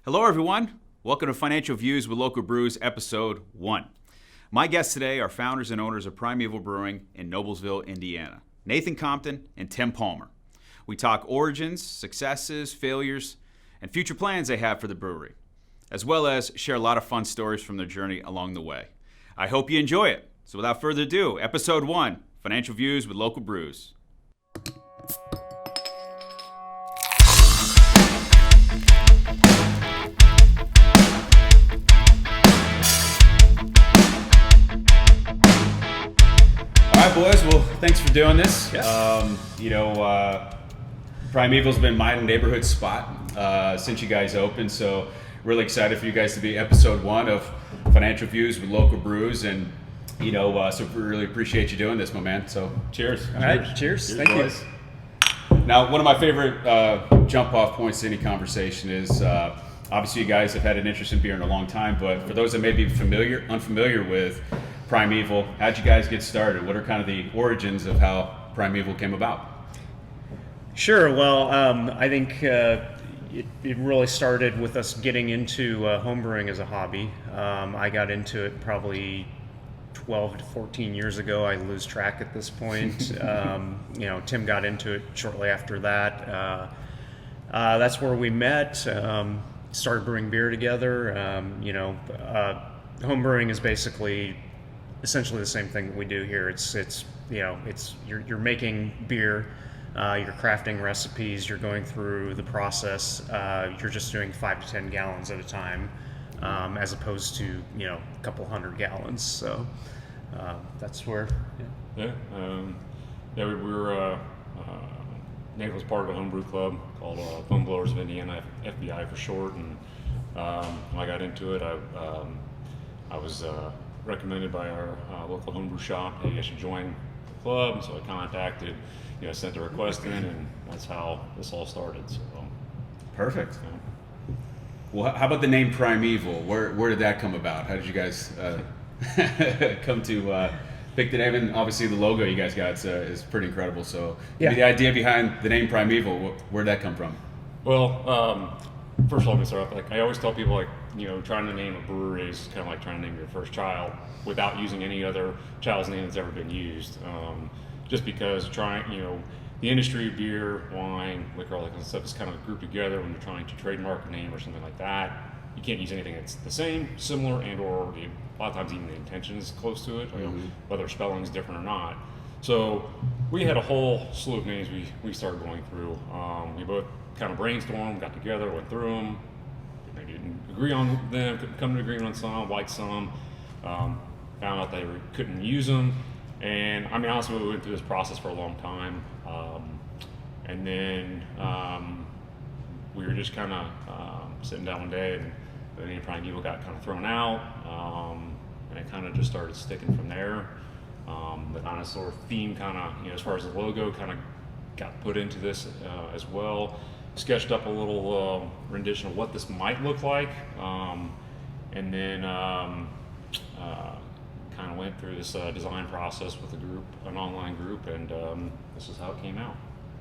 Hello, everyone. Welcome to Financial Views with Local Brews, Episode 1. My guests today are founders and owners of Primeval Brewing in Noblesville, Indiana, Nathan Compton and Tim Palmer. We talk origins, successes, failures, and future plans they have for the brewery, as well as share a lot of fun stories from their journey along the way. I hope you enjoy it. So without further ado, Episode 1, Financial Views with Local Brews. All right, boys. Well, thanks for doing this. Primeval's been my neighborhood spot since you guys opened, so really excited for you guys to be Episode 1 of Financial Views with Local Brews, and so we really appreciate you doing this, my man. So, cheers. All right, cheers. Thank you. Now, one of my favorite jump-off points to any conversation is obviously you guys have had an interest in beer in a long time, but for those that may be unfamiliar with Primeval, how'd you guys get started? What are kind of the origins of how Primeval came about? Sure. Well, I think it really started with us getting into homebrewing as a hobby. I got into it probably 12 to 14 years ago. I lose track at this point. Tim got into it shortly after that. That's where we met. Started brewing beer together. Homebrewing is essentially the same thing that we do here. You're making beer, you're crafting recipes, you're going through the process. You're just doing 5 to 10 gallons at a time, as opposed to a couple hundred gallons. So that's where. We were Nate was part of a homebrew club called Foam Blowers of Indiana, FBI for short, and when I got into it, I was recommended by our local homebrew shop. Hey, I should join the club. So I contacted, sent a request in, and that's how this all started. So perfect. Well, how about the name Primeval? Where did that come about? How did you guys come to pick the name? And obviously the logo you guys got is pretty incredible. So the idea behind the name Primeval, where'd that come from? Well, first of all, let me start off. I always tell people, trying to name a brewery is kind of like trying to name your first child without using any other child's name that's ever been used. Just because the industry, beer, wine, liquor, all that kind of stuff is kind of grouped together when you're trying to trademark a name or something like that. You can't use anything that's the same, similar, and or a lot of times even the intention is close to it, whether spelling is different or not. So we had a whole slew of names we started going through. We both kind of brainstormed, got together, went through them. Maybe didn't agree on them, couldn't come to an agreement on some, liked some, found out they couldn't use them. And I mean, honestly, we went through this process for a long time. And then we were just kind of sitting down one day, and the name Primeval got kind of thrown out. And it kind of just started sticking from there. The kind of sort of theme kind of, as far as the logo kind of got put into this as well. Sketched up a little rendition of what this might look like, and then kind of went through this design process with a group, an online group, and this is how it came out.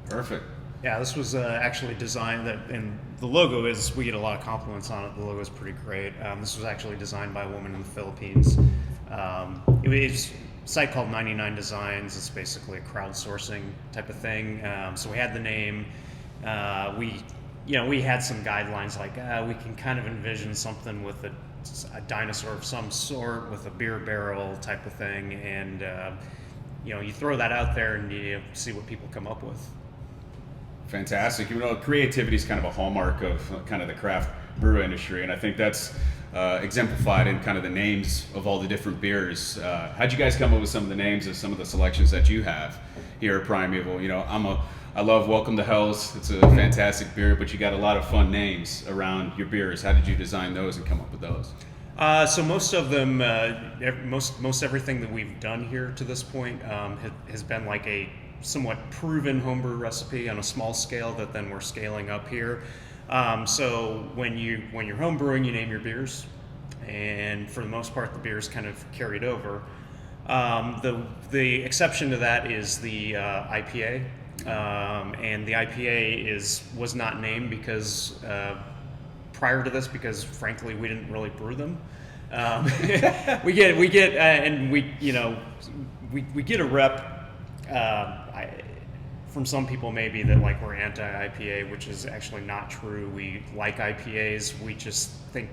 Perfect. Yeah, this was actually designed and the logo we get a lot of compliments on it. The logo is pretty great. This was actually designed by a woman in the Philippines. It's a site called 99 Designs. It's basically a crowdsourcing type of thing. So we had the name. We had some guidelines like we can kind of envision something with a dinosaur of some sort with a beer barrel type of thing, and you throw that out there and you see what people come up with. Fantastic. Creativity is kind of a hallmark of kind of the craft brew industry, and I think that's exemplified in kind of the names of all the different beers. How'd you guys come up with some of the names of some of the selections that you have here at Primeval? I love Welcome to Hell's. It's a fantastic beer, but you got a lot of fun names around your beers. How did you design those and come up with those? So most of them, most everything that we've done here to this point has been like a somewhat proven homebrew recipe on a small scale that then we're scaling up here. So when you're homebrewing, you name your beers, and for the most part, the beers kind of carried over. The exception to that is the IPA, and the IPA was not named because prior to this because frankly we didn't really brew them. We get and we get a rep from some people maybe that like we're anti-IPA, which is actually not true. We like IPAs. We just think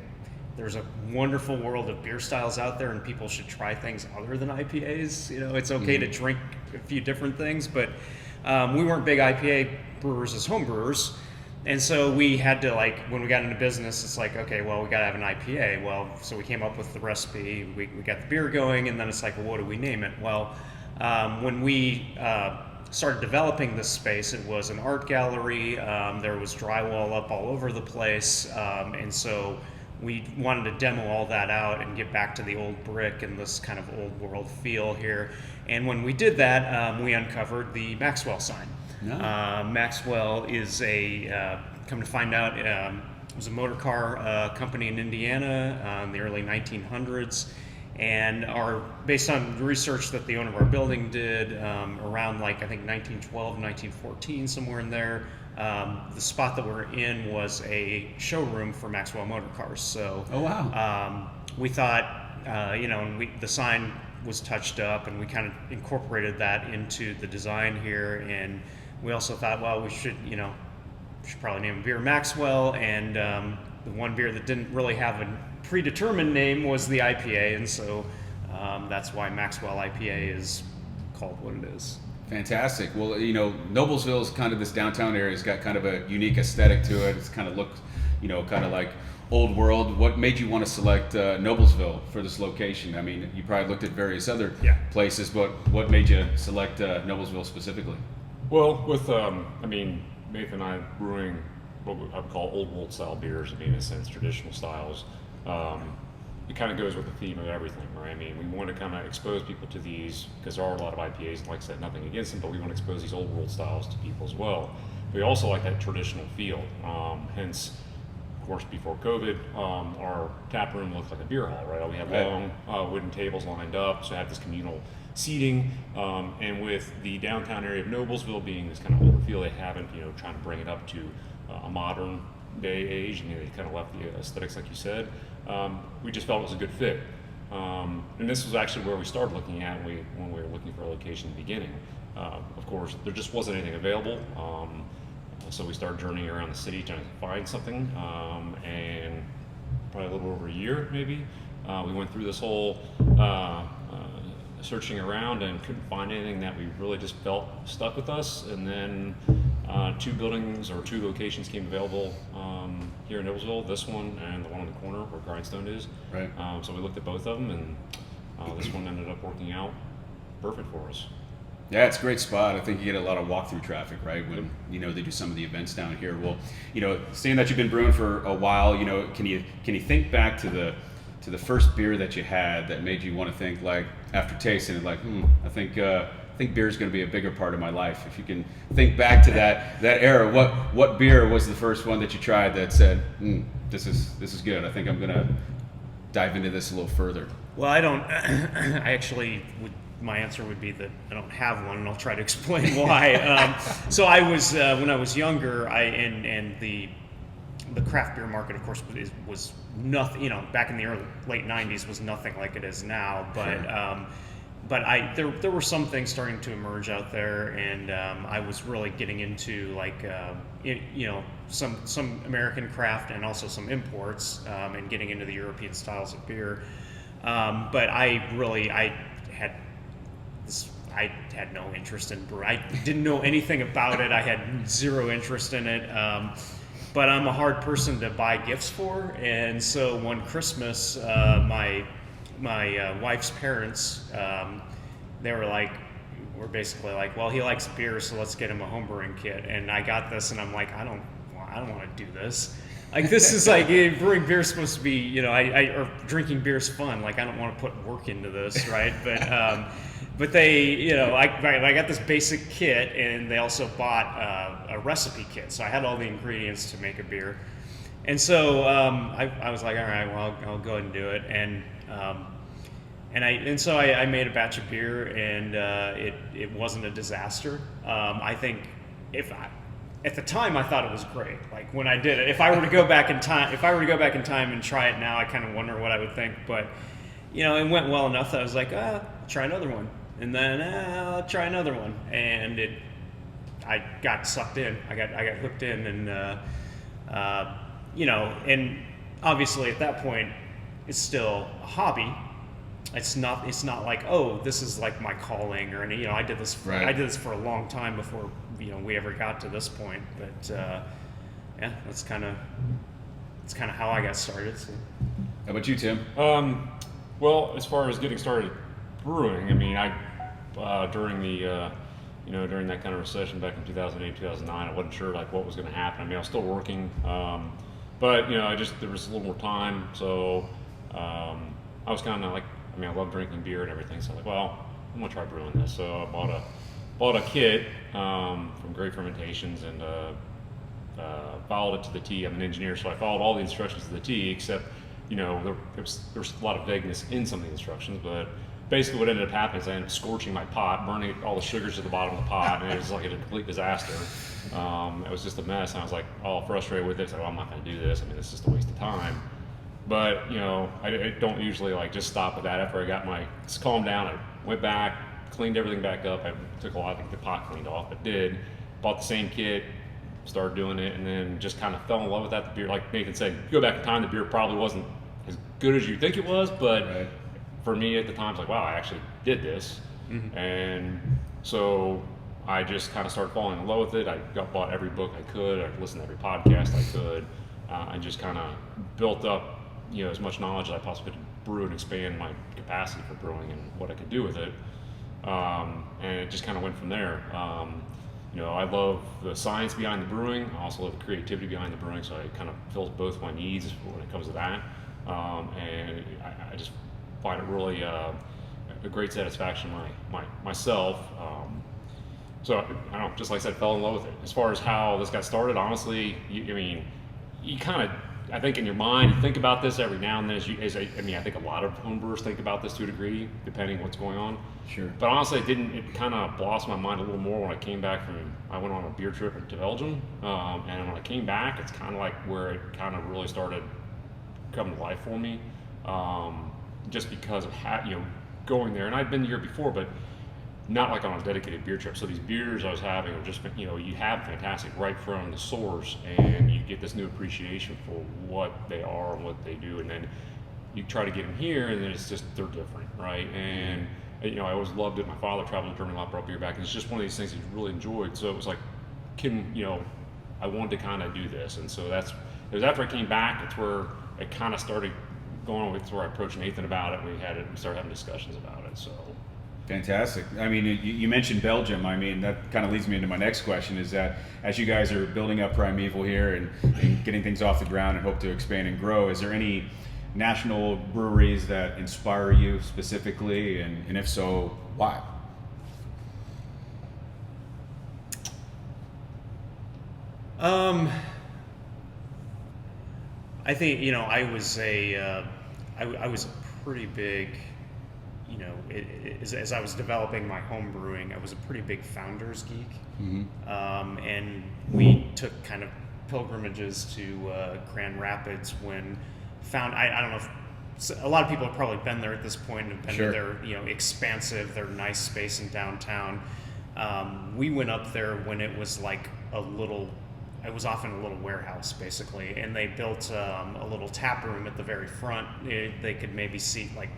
there's a wonderful world of beer styles out there, and people should try things other than IPAs. It's okay to drink a few different things, but we weren't big IPA brewers as home brewers. And so we had to, like, when we got into business, it's like, okay, well, we got to have an IPA. Well, so we came up with the recipe, we got the beer going, and then it's like, well, what do we name it? Well, when we started developing this space, it was an art gallery. There was drywall up all over the place. And so we wanted to demo all that out and get back to the old brick and this kind of old world feel here. And when we did that, we uncovered the Maxwell sign. No. Maxwell is come to find out, it was a motor car company in Indiana in the early 1900s. And based on research that the owner of our building did around, like, I think 1912, 1914, somewhere in there, the spot that we're in was a showroom for Maxwell motor cars. So, oh wow, we thought, the sign was touched up, and we kind of incorporated that into the design here. And we also thought, well, we should probably name a beer Maxwell. And the one beer that didn't really have a predetermined name was the IPA, and so that's why Maxwell IPA is called what it is. Fantastic. Well, Noblesville is kind of this downtown area. It's got kind of a unique aesthetic to it. It's kind of looks, kind of like old world. What made you want to select Noblesville for this location? I mean, you probably looked at various other places, but what made you select Noblesville specifically? Well, with Nathan and I brewing what I would call old world style beers. In a sense, traditional styles. It kind of goes with the theme of everything, right? We want to kind of expose people to these because there are a lot of IPAs, and like I said, nothing against them, but we want to expose these old world styles to people as well. We also like that traditional feel. Hence, of course, before COVID, our tap room looked like a beer hall, right? We had long wooden tables lined up, so I had this communal seating, and with the downtown area of Noblesville being this kind of older feel, they haven't, trying to bring it up to a modern day age, and they kind of left the aesthetics like you said. We just felt it was a good fit, and this was actually where we started looking at when we were looking for a location in the beginning. Of course, there just wasn't anything available, so we started journeying around the city trying to find something, and probably a little over a year maybe, we went through this whole searching around and couldn't find anything that we really just felt stuck with us. And then two locations came available here in Noblesville, this one and the one on the corner where Grindstone is. Right. So we looked at both of them, and this one ended up working out perfect for us. Yeah, it's a great spot. I think you get a lot of walk-through traffic, right? When they do some of the events down here. Well, seeing that you've been brewing for a while, can you think back to the first beer that you had that made you want to think, like, after tasting it, like, I think beer is going to be a bigger part of my life. If you can think back to that era, what beer was the first one that you tried that said, this is good. I think I'm going to dive into this a little further. Well, I don't. I actually would. My answer would be that I don't have one, and I'll try to explain why. So I was when I was younger, and the craft beer market, of course, was nothing. Back in the late '90s, was nothing like it is now. But sure. But there were some things starting to emerge out there, and I was really getting into some American craft and also some imports, and getting into the European styles of beer. But I had no interest in brew. I didn't know anything about it. I had zero interest in it. But I'm a hard person to buy gifts for, and so one Christmas, my wife's parents, we're basically like, well, he likes beer, so let's get him a homebrewing kit. And I got this, and I'm like, I don't want to do this. Like, this is like, brewing beer is supposed to be, or drinking beer is fun. Like, I don't want to put work into this, right? But they, I got this basic kit, and they also bought a recipe kit. So I had all the ingredients to make a beer. And so I was like, all right, well, I'll go ahead and do it. And so I made a batch of beer, and it wasn't a disaster. I think at the time I thought it was great. Like when I did it, if I were to go back in time and try it now, I kind of wonder what I would think. But it went well enough that I was like, try another one, and then I'll try another one, and I got sucked in. I got hooked in, and and obviously at that point, it's still a hobby. It's not like, oh, this is like my calling or any. I did this for a long time before we ever got to this point. But yeah, that's kind of how I got started. So. How about you, Tim? Well, as far as getting started brewing, I mean, during the during that kind of recession back in 2008, 2009, I wasn't sure like what was going to happen. I mean, I was still working, but there was a little more time, so I was kind of like, I mean, I love drinking beer and everything, so I'm like, well, I'm gonna try brewing this. So I bought a kit from Great Fermentations and followed it to the T. I'm an engineer, so I followed all the instructions to the T, except there was a lot of vagueness in some of the instructions, but basically what ended up happening is I ended up scorching my pot, burning all the sugars to the bottom of the pot, and it was like a complete disaster. It was just a mess, and I was like all frustrated with it. I was like, well, I'm not going to do this. I mean, it's just a waste of time. But, I don't usually like just stop with that. After I got calmed down, I went back, cleaned everything back up. I took a lot to get the pot cleaned off, but did. Bought the same kit, started doing it, and then just kind of fell in love with that. The beer, like Nathan said, you go back in time, the beer probably wasn't as good as you think it was, but right. For me at the time, it's like, wow, I actually did this. Mm-hmm. And so I just kind of started falling in love with it. I bought every book I could, I listened to every podcast I could, and just kind of built up, as much knowledge as I possibly could brew and expand my capacity for brewing and what I could do with it. And it just kind of went from there. I love the science behind the brewing. I also love the creativity behind the brewing, so it kind of fills both my needs when it comes to that. And I just find it really a great satisfaction myself. So I don't know, just like I said, fell in love with it. As far as how this got started, honestly, you kind of, I think in your mind, you think about this every now and then. I think a lot of homebrewers think about this to a degree, depending what's going on. Sure. But honestly, it kind of blossomed my mind a little more when I came back I went on a beer trip to Belgium, and when I came back, it's kind of like where it kind of really started coming to life for me, just because of going there. And I'd been the year before, but not like on a dedicated beer trip. So these beers I was having are just, you have fantastic right from the source, and you get this new appreciation for what they are and what they do. And then you try to get them here, and then it's just, they're different, right? And, I always loved it. My father traveled to Germany a lot, brought beer back, and it's just one of these things he really enjoyed. So it was like, I wanted to kind of do this. And so it was after I came back, it's where it kind of started going with, where I approached Nathan about it. We started having discussions about it, so. Fantastic. I mean, you mentioned Belgium. I mean, that kind of leads me into my next question, is that as you guys are building up Primeval here and getting things off the ground and hope to expand and grow, is there any national breweries that inspire you specifically? And if so, why? I think, I was a pretty big, as I was developing my home brewing, I was a pretty big founders geek. Mm-hmm. And we took kind of pilgrimages to Grand Rapids when I don't know if a lot of people have probably been there at this point and have been to their, expansive, their nice space in downtown. We went up there when it was like it was often a little warehouse basically, and they built a little tap room at the very front. They could maybe seat like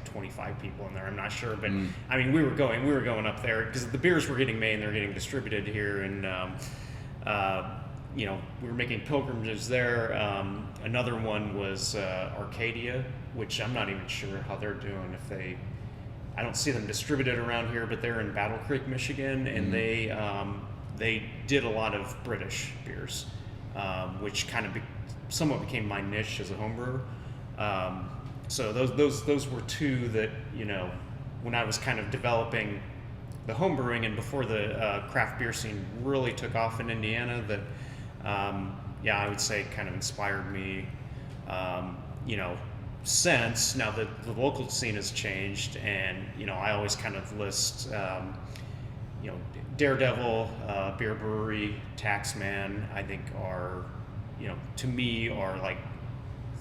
25 people in there. I'm not sure, but I mean, we were going up there because the beers were getting made and they're getting distributed here, and we were making pilgrimages there. Another one was Arcadia, which I'm not even sure how they're doing. I don't see them distributed around here, but they're in Battle Creek, Michigan, and they did a lot of British beers, which kind of somewhat became my niche as a home brewer. So those were two that, when I was kind of developing the home brewing and before the craft beer scene really took off in Indiana, that I would say kind of inspired me. Since now that the local scene has changed, and I always kind of list Daredevil, Beer Brewery, Taxman, I think are, to me are like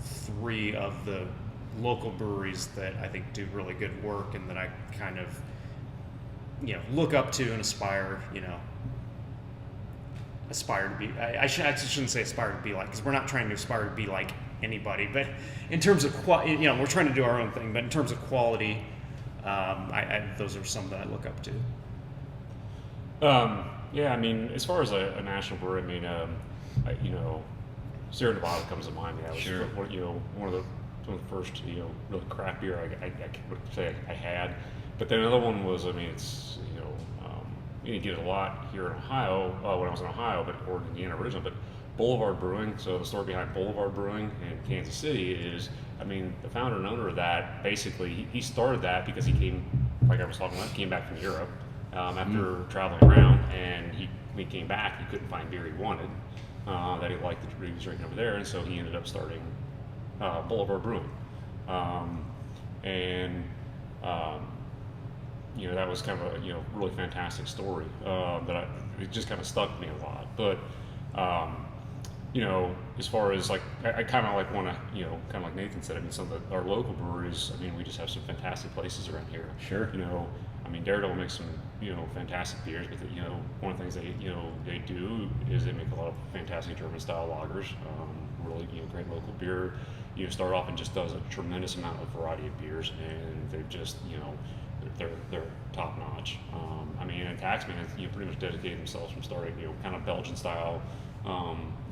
3 of the local breweries that I think do really good work and that I kind of, look up to and aspire to be. I shouldn't say aspire to be like, because we're not trying to aspire to be like anybody, but in terms of we're trying to do our own thing, but in terms of quality, those are some that I look up to. Yeah, I mean, as far as a national brewery, I mean, Sierra Nevada comes to mind. Yeah, it was one of the first really craft beer I would say I had. But then another one was, I mean, it's you get it a lot here in Ohio when I was in Ohio, or Indiana originally. But Boulevard Brewing, so the story behind Boulevard Brewing in Kansas City is, I mean, the founder and owner of that, basically, he started that because he came, like I was talking about, came back from Europe after traveling around, and when he came back, he couldn't find beer he wanted that he liked the he was drinking over there, and so he ended up starting Boulevard Brewing, that was kind of a really fantastic story it just kind of stuck with me a lot. But as far as like I kind of like want to kind of like Nathan said, I mean, some of our local breweries, I mean, we just have some fantastic places around here. Sure. I mean, Daredevil makes some fantastic beers, but one of the things they do is they make a lot of fantastic German style lagers. Really great local beer. Start off and just does a tremendous amount of variety of beers, and they've just they're top notch. I mean, and Taxman has pretty much dedicated themselves from starting kind of Belgian style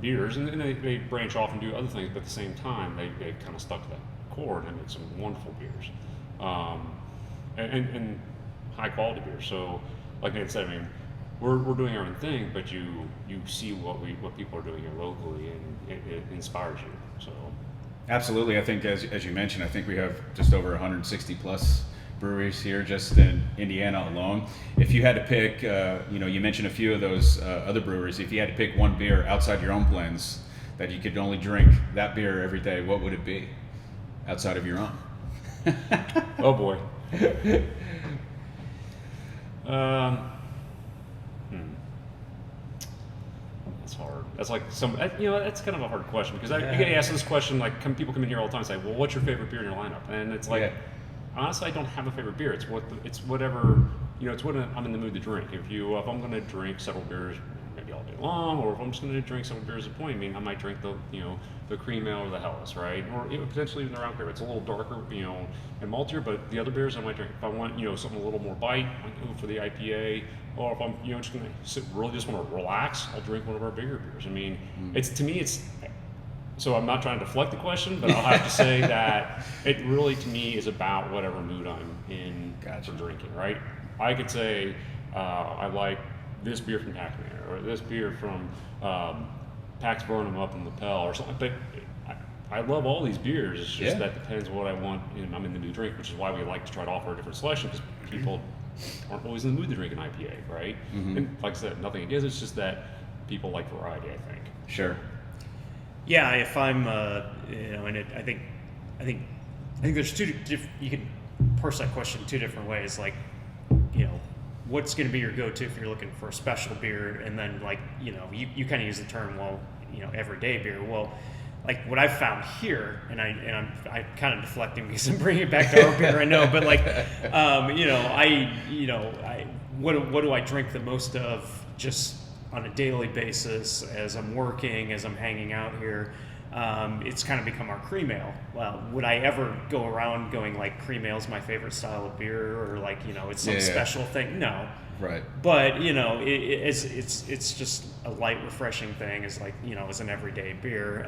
beers, and then they branch off and do other things, but at the same time they kind of stuck to that core and make some wonderful beers, and high quality beers. So like Nate said, I mean, we're doing our own thing, but you see what people are doing here locally, and it inspires you. So absolutely. I think as you mentioned, I think we have just over 160 plus breweries here just in Indiana alone. If you had to pick, you mentioned a few of those other breweries. If you had to pick one beer outside your own blends that you could only drink that beer every day, what would it be outside of your own? Oh boy. That's hard. That's like that's kind of a hard question because I get asked this question like people come in here all the time and say, well, what's your favorite beer in your lineup? And it's like, honestly, I don't have a favorite beer. It's whatever, it's what I'm in the mood to drink. If I'm going to drink several beers, maybe all day long, or if I'm just going to drink several beers at a point, I mean, I might drink the cream ale or the Helles, right? Or potentially even the round beer. It's a little darker, and maltier, but the other beers I might drink. If I want, something a little more bite, I might go for the IPA. Or if I'm, just going to really just want to relax, I'll drink one of our bigger beers. I mean, so I'm not trying to deflect the question, but I'll have to say that it really, to me, is about whatever mood I'm in for drinking, right? I could say I like this beer from Taxman, or this beer from Pax Burnham up in Lapel, or something. But I love all these beers. It's just that depends what I want, and I'm in the mood to drink, which is why we like to try to offer a different selection, because people aren't always in the mood to drink an IPA, right? Mm-hmm. And like I said, nothing against it. It's just that people like variety, I think. Sure. Yeah, if I'm, and I think there's you can parse that question two different ways. Like, what's going to be your go-to if you're looking for a special beer, and then like, you kind of use the term, well, everyday beer. Well, like what I've found here, and I'm kind of deflecting because I'm bringing it back to our beer, I know, but like, what do I drink the most of just on a daily basis as I'm working, as I'm hanging out here? It's kind of become our cream ale. Well, would I ever go around going like cream ale's my favorite style of beer, or like it's some special thing? No. Right. But it's just a light, refreshing thing. Is like as an everyday beer.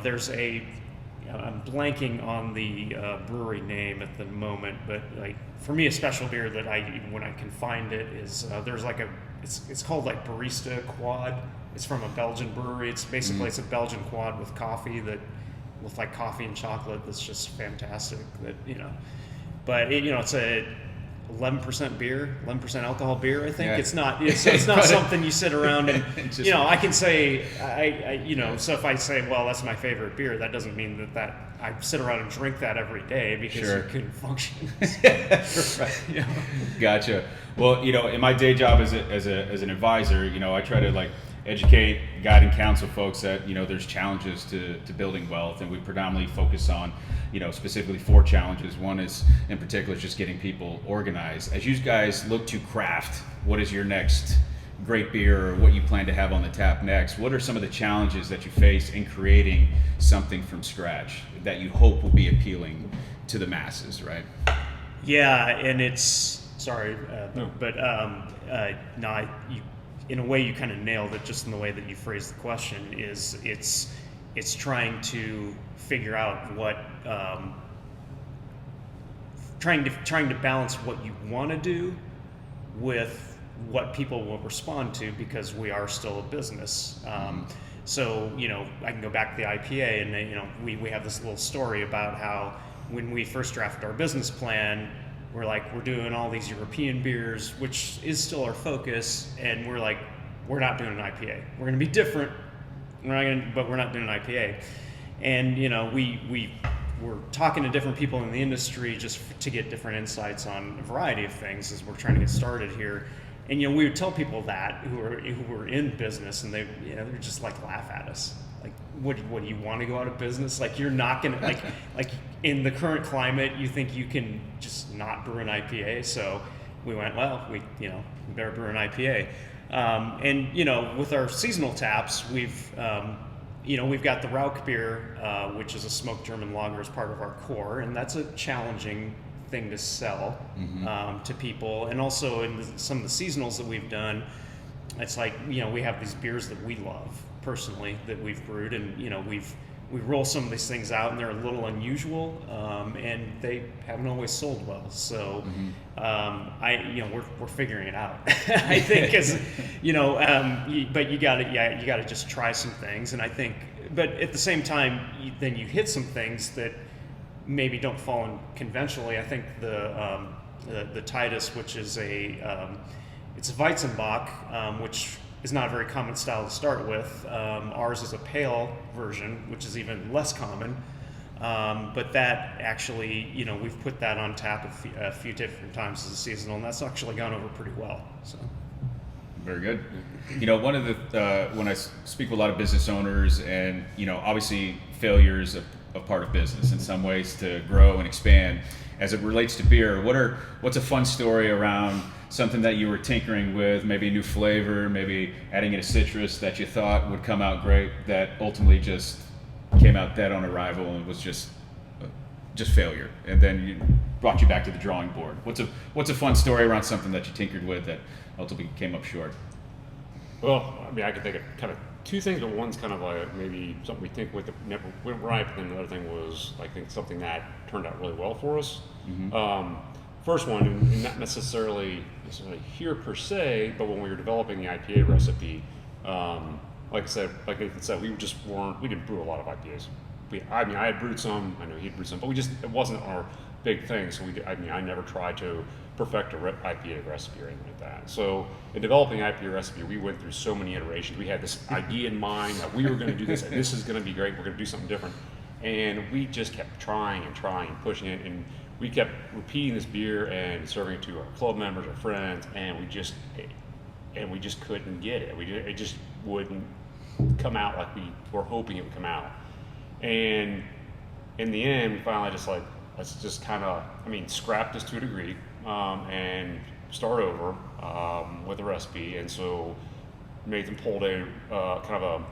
There's I'm blanking on the brewery name at the moment, but like for me, a special beer that when I can find it is there's like it's called like Barista Quad. It's from a Belgian brewery. It's basically it's a Belgian quad with coffee with like coffee and chocolate. That's just fantastic. But it's 11% beer, 11% alcohol beer. I think Yeah. it's not something you sit around and Just- I can say so if I say, well, that's my favorite beer, that doesn't mean that I sit around and drink that every day because Sure. you couldn't function. Right. Gotcha. Well, in my day job as an advisor, I try to educate, guide, and counsel folks that there's challenges to building wealth, and we predominantly focus on specifically 4 challenges. One is in particular just getting people organized. As you guys look to craft, what is your next great beer, or what you plan to have on the tap next? What are some of the challenges that you face in creating something from scratch that you hope will be appealing to the masses, right? Yeah, and it's in a way you kind of nailed it, just in the way that you phrased the question. Is it's trying to figure out what trying to balance what you want to do with what people will respond to, because we are still a business. So I can go back to the IPA, and we have this little story about how when we first drafted our business plan, we're doing all these European beers, which is still our focus, and we're not doing an IPA. We're going to be different, but we're not doing an IPA. And we're talking to different people in the industry just to get different insights on a variety of things as we're trying to get started here. And we would tell people that who were in business, and they would just laugh at us. What do you want to go out of business? You're not gonna like in the current climate, you think you can just not brew an IPA? So we went, well, we better brew an IPA. And with our seasonal taps, we've got the Rauch beer, which is a smoked German lager, as part of our core, and that's a challenging thing to sell to people. And also in some of the seasonals that we've done, it's we have these beers that we love personally that we've brewed, and we roll some of these things out, and they're a little unusual, and they haven't always sold well. So we're figuring it out. I think but you got to just try some things, and I think, but at the same time, then you hit some things that maybe don't fall in conventionally. I think the Titus, which is it's a Weizenbock, which is not a very common style to start with. Ours is a pale version, which is even less common. But that actually, we've put that on tap a few different times as a seasonal, and that's actually gone over pretty well. So. Very good. One of the when I speak with a lot of business owners, and obviously failure is a part of business in some ways to grow and expand. As it relates to beer, what's a fun story around something that you were tinkering with, maybe a new flavor, maybe adding in a citrus that you thought would come out great, that ultimately just came out dead on arrival and was just failure, and then you brought you back to the drawing board? What's a fun story around something that you tinkered with that ultimately came up short? Well, I can think of kind of 2 things, but one's kind of maybe something we think with never went right, but then the other thing was I think something that turned out really well for us. First one, and not necessarily here per se, but when we were developing the IPA recipe, like Nathan said, we didn't brew a lot of IPAs. I had brewed some, I know he'd brewed some, but it wasn't our big thing. So I never tried to perfect a IPA recipe or anything like that. So in developing IPA recipe, we went through so many iterations. We had this idea in mind that we were going to do this, and this is going to be great. We're going to do something different, and we just kept trying and pushing it, and we kept repeating this beer and serving it to our club members, our friends, and we just couldn't get it. It just wouldn't come out like we were hoping it would come out. And in the end, we finally just let's just kind of, scrap this to a degree and start over with a recipe. And so Nathan pulled a kind of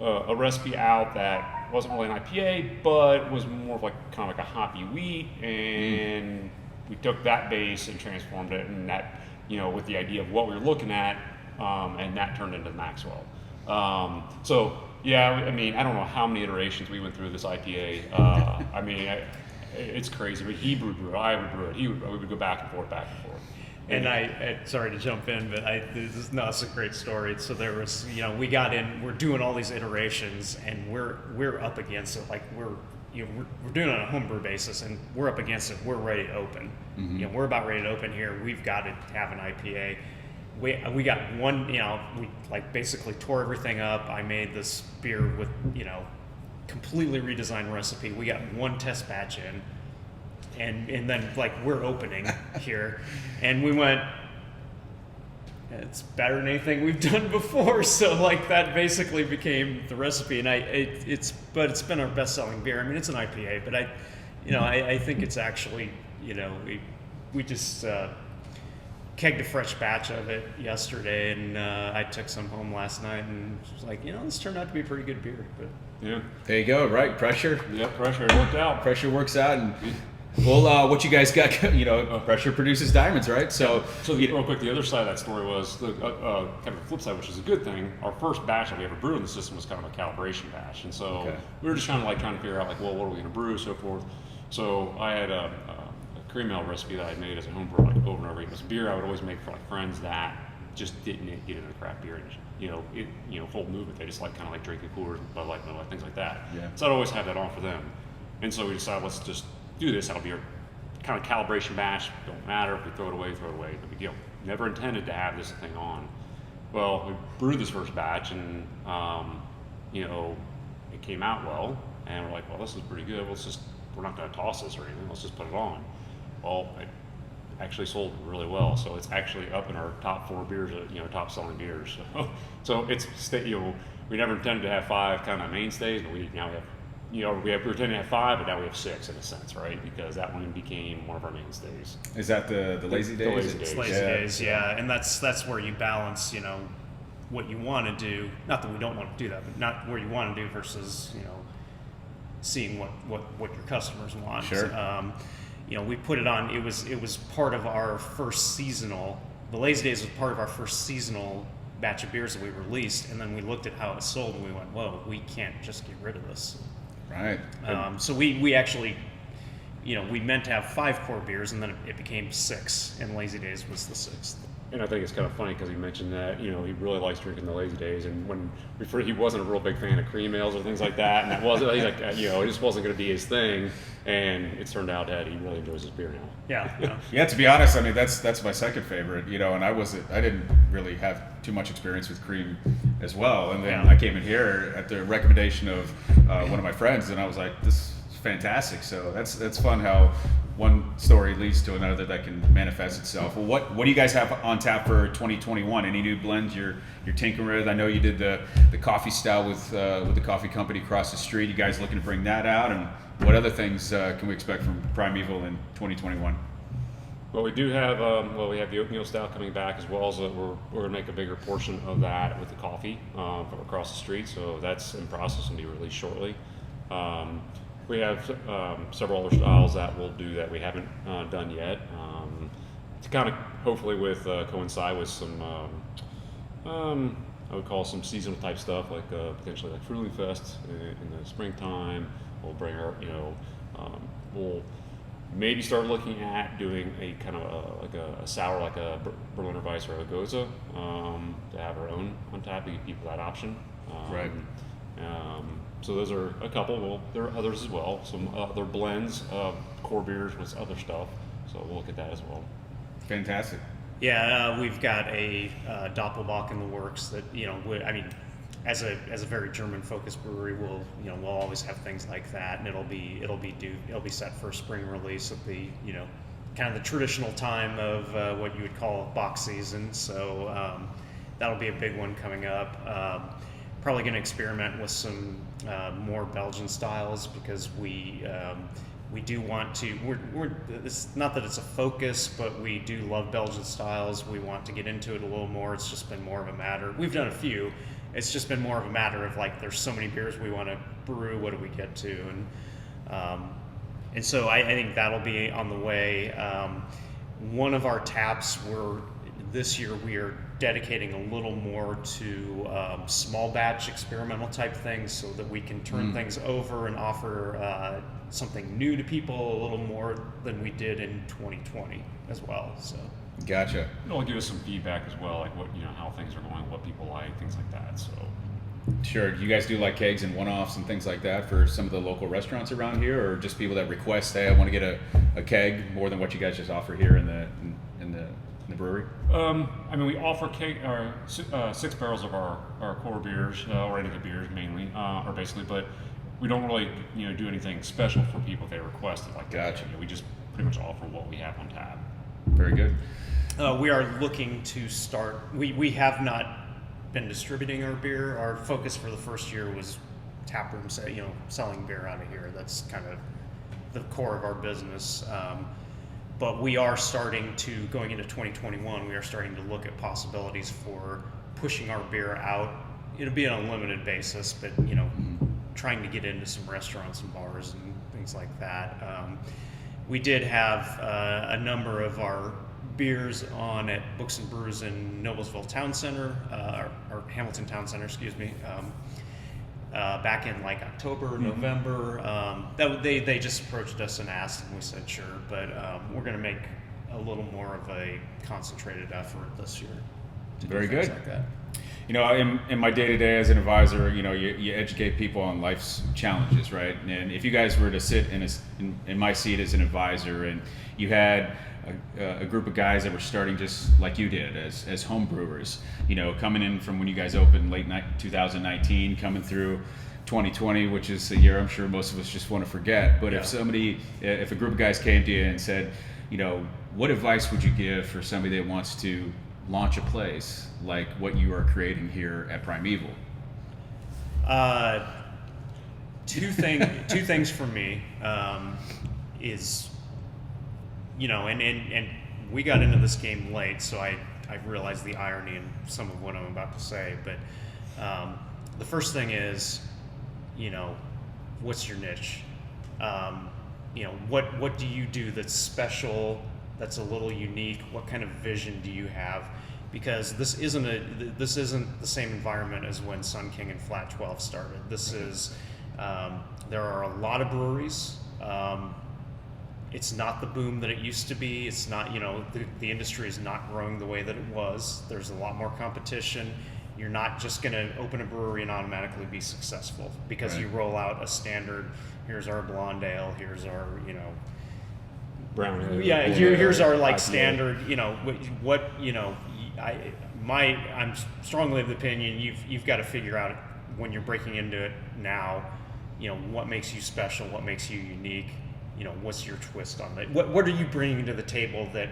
a recipe out that wasn't really an IPA, but was more of kind of like a hoppy wheat, and we took that base and transformed it, and that, with the idea of what we were looking at, and that turned into Maxwell. So yeah, I don't know how many iterations we went through this IPA. It's crazy. But he would brew it, I would brew it, we would go back and forth. And sorry to jump in, but it's a great story. So there was, we got in, we're doing all these iterations, and we're up against it. we're doing it on a homebrew basis, and we're up against it. We're ready to open. We're about ready to open here. We've got to have an IPA. We got one. We like basically tore everything up. I made this beer with completely redesigned recipe. We got one test batch in, and then like we're opening here, and we went. It's better than anything we've done before. So like that basically became the recipe, and it's been our best-selling beer. I mean, it's an IPA, but I think it's actually we just kegged a fresh batch of it yesterday, and I took some home last night, and was like, this turned out to be a pretty good beer. But yeah, there you go. Right, pressure. Yeah, pressure. It worked out. Pressure works out, and. Well, what you guys got, pressure produces diamonds, right? So real quick, the other side of that story was the kind of the flip side, which is a good thing. Our first batch that we ever brewed in the system was kind of a calibration batch, and so we were just trying to figure out what are we going to brew, so forth. So I had a cream ale recipe that I made as a home brewer, over and over. It was a beer I would always make for friends that just didn't get into craft beer, and full movement. They just kind of drinking Coors, Bud Light, Miller, things like that. Yeah. So I'd always have that on for them, and so we decided let's just do this. That'll be our kind of calibration batch. Don't matter if we throw it away, no big deal. Never intended to have this thing on. Well, we brewed this first batch, and it came out well, and we're like, well, this is pretty good. We're not going to toss this or anything. Let's just put it on. Well, it actually sold really well, so it's actually up in our top 4 beers, top selling beers. So it's we never intended to have 5 kind of mainstays, but we have. We pretend to have 5, but now we have 6 in a sense, right? Because that one became one of our mainstays. Is that the lazy days? The lazy days. It's lazy days, yeah. And that's where you balance, what you want to do. Not that we don't want to do that, but not where you want to do versus, seeing what your customers want. Sure. We put it on. It was part of our first seasonal. The lazy days was part of our first seasonal batch of beers that we released, and then we looked at how it sold, and we went, "Whoa, we can't just get rid of this." Right. So we actually, we meant to have 5 core beers, and then it became 6, and Lazy Days was the 6th. And I think it's kind of funny because he mentioned that, he really likes drinking the Lazy Days, and when he wasn't a real big fan of cream ales or things like that, and it just wasn't going to be his thing, and it turned out that he really enjoys his beer now. Yeah. Yeah, to be honest, I mean, that's my second favorite, and I didn't really have too much experience with cream as well, and then I came in here at the recommendation of one of my friends, and I was like, this is fantastic. So that's fun how one story leads to another that can manifest itself. Well, what do you guys have on tap for 2021? Any new blends you're tinkering with? I know you did the coffee style with the coffee company across the street. You guys looking to bring that out, and what other things can we expect from Primeval in 2021? Well, we do have we have the oatmeal style coming back, as well as we're going to make a bigger portion of that with the coffee from across the street. So that's in process and be released shortly. We have several other styles that we'll do that we haven't done yet, to kind of hopefully coincide with some I would call some seasonal type stuff, like potentially like Fruity Fest in the springtime. We'll bring our we'll maybe start looking at doing a kind of a sour, like a Berliner Weiss or a Goza, to have our own on tap. We give people that option. Right. So those are a couple. Well, there are others as well. Some other blends of core beers with other stuff. So we'll look at that as well. Fantastic. Yeah, we've got a Doppelbock in the works that as a very German-focused brewery, we'll always have things like that, and it'll be set for a spring release at the kind of the traditional time of what you would call box season. So that'll be a big one coming up. Probably going to experiment with some more Belgian styles, because we do want to. It's not that it's a focus, but we do love Belgian styles. We want to get into it a little more. It's just been more of a matter. We've done a few. It's just been more of a matter of there's so many beers we want to brew. What do we get to? And so I think that'll be on the way. One of our taps this year we are dedicating a little more to small batch experimental type things, so that we can turn things over and offer something new to people a little more than we did in 2020 as well. So. Gotcha. It'll give us some feedback as well, like what how things are going, what people like, things like that. So. Sure. Do you guys do like kegs and one-offs and things like that for some of the local restaurants around here, or just people that request, hey, I want to get a keg more than what you guys just offer here in the brewery? I mean, we offer keg, 6 barrels of our core beers, or any of the beers mainly, or basically, but we don't really, do anything special for people if they request it like that. Gotcha. We just pretty much offer what we have on tap. Very good. We are looking to start. We have not been distributing our beer. Our focus for the first year was tap room, selling beer out of here. That's kind of the core of our business. But we are starting to, going into 2021, we are starting to look at possibilities for pushing our beer out. It'll be on a limited basis, but trying to get into some restaurants and bars and things like that. We did have a number of our beers on at Books and Brews in Noblesville Town Center, or Hamilton Town Center, excuse me, back in like October, November. They just approached us and asked, and we said sure, but we're going to make a little more of a concentrated effort this year to do Very things good. like that. In my day-to-day as an advisor, you educate people on life's challenges, right? And if you guys were to sit in my seat as an advisor, and you had a group of guys that were starting just like you did as home brewers, coming in from when you guys opened late 2019, coming through 2020, which is a year I'm sure most of us just want to forget. But if a group of guys came to you and said, what advice would you give for somebody that wants to launch a place like what you are creating here at Primeval? Two things for me is, and we got into this game late, so I realized the irony in some of what I'm about to say. But the first thing is, what's your niche? What do you do that's special, that's a little unique? What kind of vision do you have? Because this isn't the same environment as when Sun King and Flat 12 started. This is there are a lot of breweries. It's not the boom that it used to be. It's not, the industry is not growing the way that it was. There's a lot more competition. You're not just going to open a brewery and automatically be successful because you roll out a standard. Here's our blonde ale. Here's our, Brown ale. Yeah, here's our like standard. I'm strongly of the opinion you've got to figure out when you're breaking into it now, what makes you special, what makes you unique, what's your twist on it? What are you bringing to the table that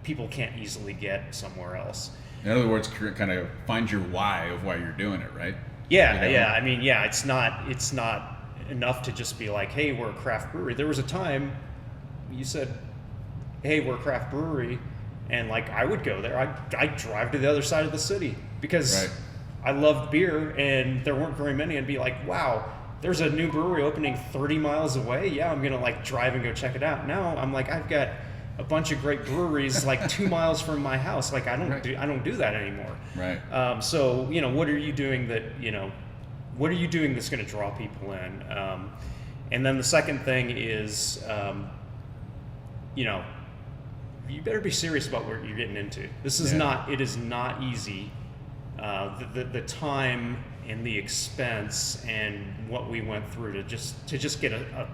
people can't easily get somewhere else? In other words, kind of find your why of why you're doing it, right? Yeah. I mean, it's not enough to just be like, hey, we're a craft brewery. There was a time you said, hey, we're a craft brewery, and like I would go there. I'd drive to the other side of the city because I loved beer, and there weren't very many. I'd be like, wow, there's a new brewery opening 30 miles away. Yeah, I'm gonna like drive and go check it out. Now I'm like, I've got a bunch of great breweries like 2 miles from my house. Like I don't do that anymore. Right. So what are you doing what are you doing that's going to draw people in? And then the second thing is, you better be serious about what you're getting into. This is it is not easy. The time and the expense and what we went through to just get a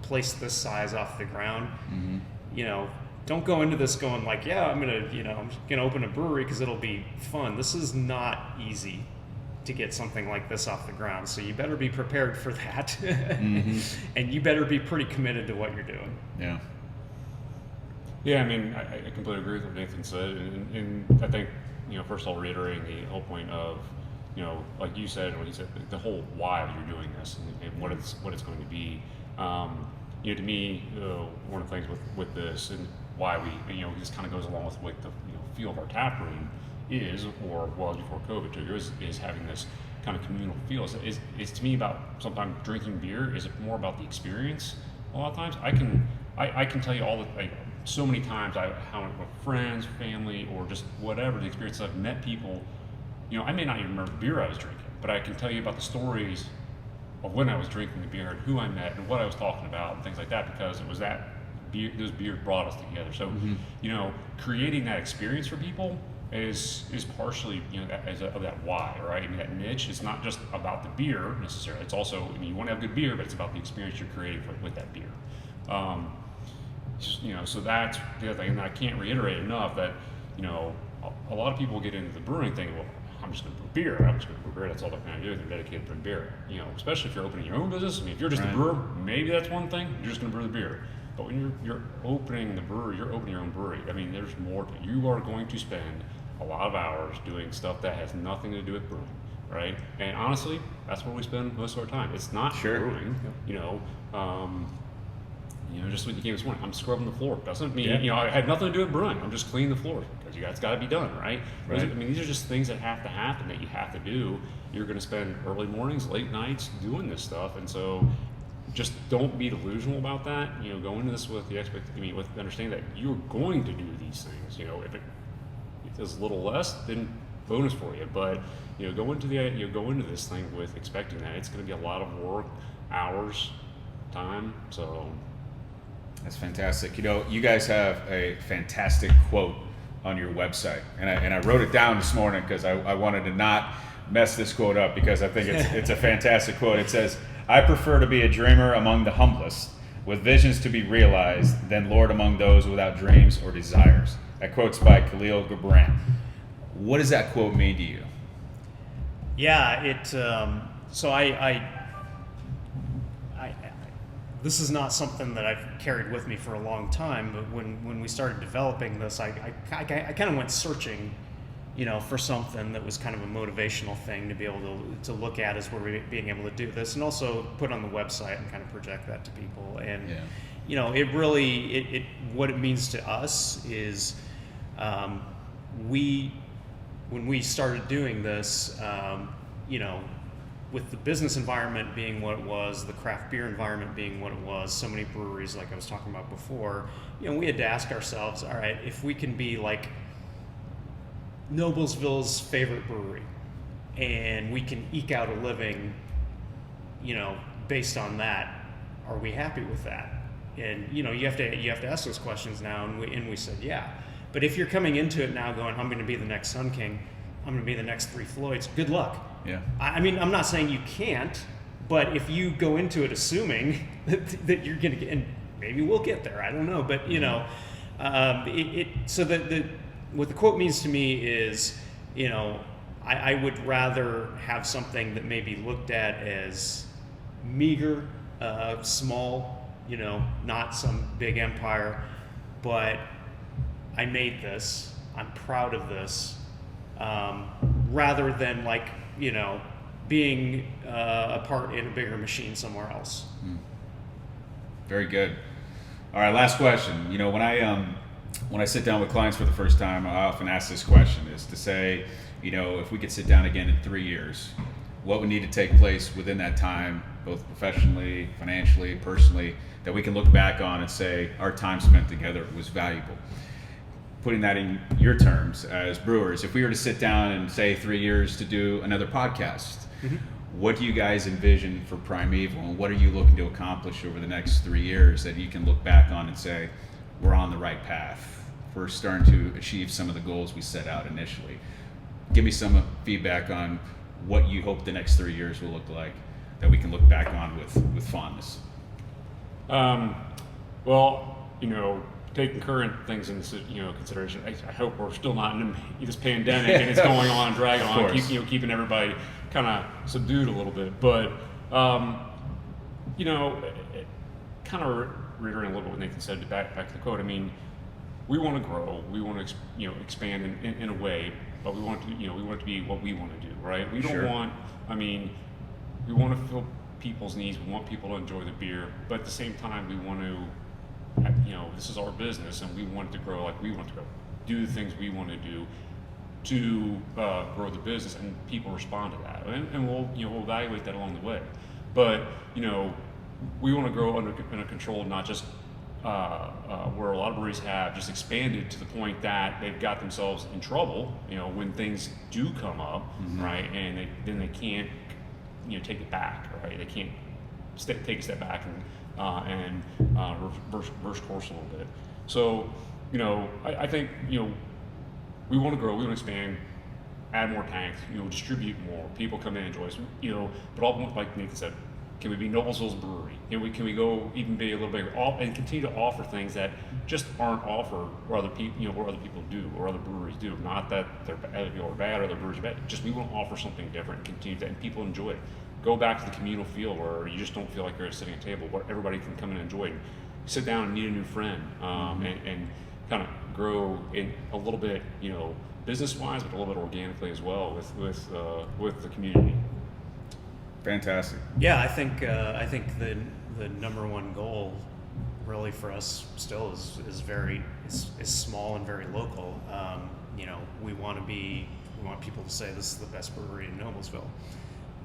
place this size off the ground. Mm-hmm. Don't go into this going like, I'm gonna open a brewery because it'll be fun. This is not easy to get something like this off the ground. So you better be prepared for that, mm-hmm. and you better be pretty committed to what you're doing. Yeah. Yeah, I mean, I completely agree with what Nathan said, and I think, first of all, reiterating the whole point of, like you said, when he said the whole why you're doing this and what it's going to be. To me, one of the things with this and why we, this kind of goes along with what the feel of our tap room is, or was before COVID too, is having this kind of communal feel. It's to me about sometimes drinking beer is more about the experience. A lot of times, I can tell you so many times how with friends, family, or just whatever the experience. I've met people. I may not even remember the beer I was drinking, but I can tell you about the stories of when I was drinking the beer and who I met and what I was talking about and things like that, because it was that beer, those beers brought us together. So, creating that experience for people is partially, of that why, right? I mean, that niche is not just about the beer necessarily. It's also, you want to have good beer, but it's about the experience you're creating with that beer. So that's the other thing, and I can't reiterate enough that, a lot of people get into the brewing thing. Well, I'm just going to brew beer. I'm just going to brew beer. That's all they're going to do. They're dedicated to brewing beer. Especially if you're opening your own business. I mean, if you're just a brewer, maybe that's one thing. You're just going to brew the beer. But when you're opening the brewery, you're opening your own brewery. I mean, there's more. You are going to spend a lot of hours doing stuff that has nothing to do with brewing, right? And honestly, that's where we spend most of our time. It's not brewing. Just what you gave this morning. I'm scrubbing the floor. Doesn't mean I had nothing to do with brewing. I'm just cleaning the floor because it's got to be done, right? I mean, these are just things that have to happen that you have to do. You're going to spend early mornings, late nights doing this stuff, and so just don't be delusional about that. Go into this with the with understanding that you're going to do these things. If it's a little less, then bonus for you. But go into this thing with expecting that it's going to be a lot of work, hours, time. So. That's fantastic. You guys have a fantastic quote on your website, and I wrote it down this morning because I wanted to not mess this quote up because I think it's a fantastic quote. It says, "I prefer to be a dreamer among the humblest, with visions to be realized, than lord among those without dreams or desires." That quote's by Khalil Gibran. What does that quote mean to you? Yeah, this is not something that I've carried with me for a long time, but when we started developing this, I kind of went searching, for something that was kind of a motivational thing to be able to look at as we're being able to do this, and also put on the website and kind of project that to people. And it really what it means to us is when we started doing this, with the business environment being what it was, the craft beer environment being what it was, so many breweries, like I was talking about before, we had to ask ourselves, all right, if we can be like Noblesville's favorite brewery, and we can eke out a living, based on that, are we happy with that? And you have to ask those questions now, and we said yeah. But if you're coming into it now going, I'm going to be the next Sun King, I'm going to be the next Three Floyds, good luck. Yeah. I mean, I'm not saying you can't, but if you go into it assuming that you're going to get, and maybe we'll get there, I don't know, but so what the quote means to me is, I would rather have something that may be looked at as meager, small, not some big empire, but I made this, I'm proud of this, rather than being a part in a bigger machine somewhere else. Very good. All right, last question. When I sit down with clients for the first time, I often ask this question: is to say, if we could sit down again in 3 years, what would need to take place within that time, both professionally, financially, personally, that we can look back on and say our time spent together was valuable? Putting that in your terms as brewers, if we were to sit down and say 3 years to do another podcast, what do you guys envision for Primeval, and what are you looking to accomplish over the next 3 years that you can look back on and say, we're on the right path, we're starting to achieve some of the goals we set out initially? Give me some feedback on what you hope the next 3 years will look like that we can look back on with fondness. Taking current things into consideration, I hope we're still not in this pandemic and it's going on and dragging on, keeping everybody kind of subdued a little bit. But kind of reiterating a little bit what Nathan said back to the quote. I mean, we want to grow, we want to expand in a way, but we want to we want it to be what we want to do, right? We don't want. I mean, we want to fill people's needs. We want people to enjoy the beer, but at the same time, we want to. This is our business, and we want it to grow like we want to grow. Do the things we want to do to grow the business, and people respond to that, and we'll evaluate that along the way. But we want to grow under control, not just where a lot of breweries have just expanded to the point that they've got themselves in trouble. When things do come up, right, and they can't take it back, right? They can't take a step back and reverse course a little bit. So, I think we we want to grow, we want to expand, add more tanks, distribute more, people come in and enjoy us, but all, like Nathan said, can we be Noblesville's brewery? Can we go even be a little bigger, and continue to offer things that just aren't offered or other people, or other people do, or other breweries do. Not that they're bad or other breweries are bad. Just we want to offer something different and continue that, and people enjoy it. Go back to the communal feel where you just don't feel like you're sitting at a table where everybody can come and enjoy it. Sit down and meet a new friend, and kind of grow in a little bit, business-wise, but a little bit organically as well with the community. Fantastic. Yeah, I think the number one goal, really for us still is small and very local. We want people to say this is the best brewery in Noblesville.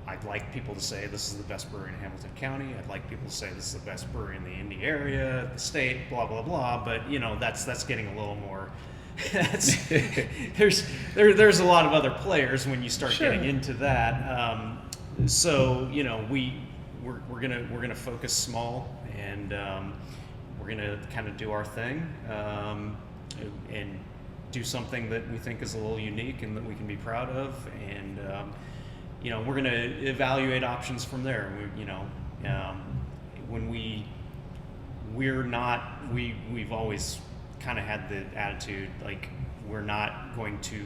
I'd like people to say this is the best brewery in Hamilton County. I'd like people to say this is the best brewery in the Indy area, the state, blah blah blah. But that's getting a little more. There's a lot of other players when you start getting into that. So we're gonna focus small, and we're gonna kind of do our thing, and do something that we think is a little unique and that we can be proud of, and we're gonna evaluate options from there. We've always kind of had the attitude like we're not going to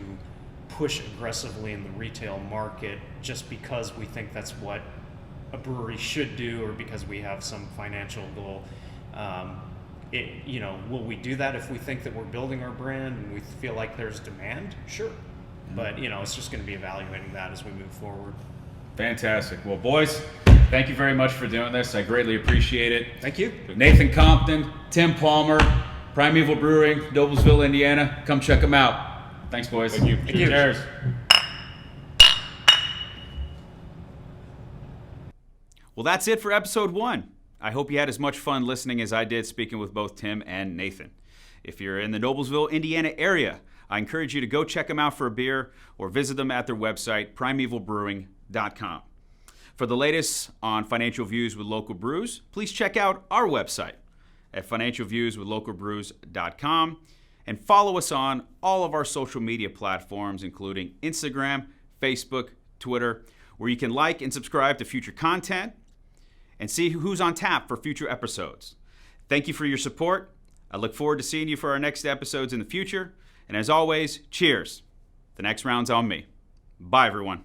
push aggressively in the retail market just because we think that's what a brewery should do, or because we have some financial goal. Will we do that if we think that we're building our brand and we feel like there's demand? Sure. But it's just going to be evaluating that as we move forward. Fantastic. Well, boys, thank you very much for doing this. I greatly appreciate it. Thank you. Nathan Compton, Tim Palmer, Primeval Brewing, Noblesville, Indiana. Come check them out. Thanks, boys. Thank you. Thank you. Cheers. Well, that's it for episode 1. I hope you had as much fun listening as I did speaking with both Tim and Nathan. If you're in the Noblesville, Indiana area, I encourage you to go check them out for a beer or visit them at their website, primevalbrewing.com. For the latest on Financial Views with Local Brews, please check out our website at financialviewswithlocalbrews.com, and follow us on all of our social media platforms, including Instagram, Facebook, Twitter, where you can like and subscribe to future content and see who's on tap for future episodes. Thank you for your support. I look forward to seeing you for our next episodes in the future. And as always, cheers. The next round's on me. Bye, everyone.